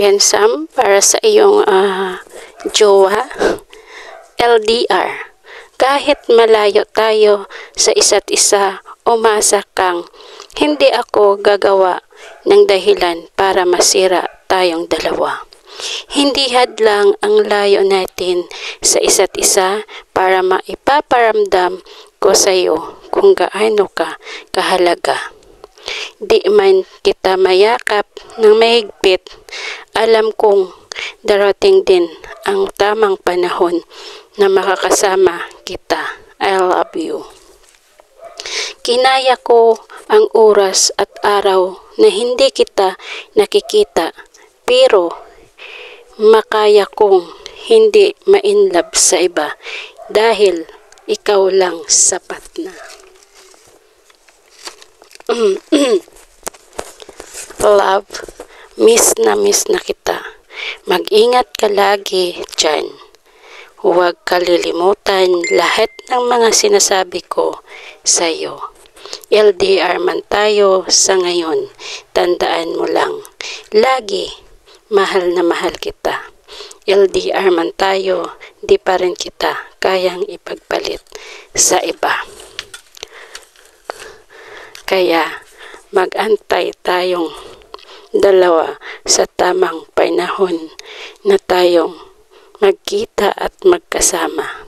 handsome, para sa iyong jowa, LDR. Kahit malayo tayo sa isa't isa, umasa kang hindi ako gagawa ng dahilan para masira tayong dalawa. Hindi hadlang ang layo natin sa isa't isa para maipaparamdam ko sa iyo kung gaano ka kahalaga. Di man kita mayakap ng mahigpit, alam kong darating din ang tamang panahon na makakasama kita. I love you. Kinaya ko ang oras at araw na hindi kita nakikita, pero makaya kong hindi ma-inlove sa iba dahil ikaw lang sapat na. Love, miss na kita. Mag-ingat ka lagi dyan. Huwag kalilimutan lahat ng mga sinasabi ko sa iyo. LDR man tayo sa ngayon, tandaan mo lang, lagi mahal na mahal kita. LDR man tayo, di pa rin kita kayang ipagpalit sa iba. Kaya mag-antay tayong dalawa sa tamang panahon na tayong magkita at magkasama.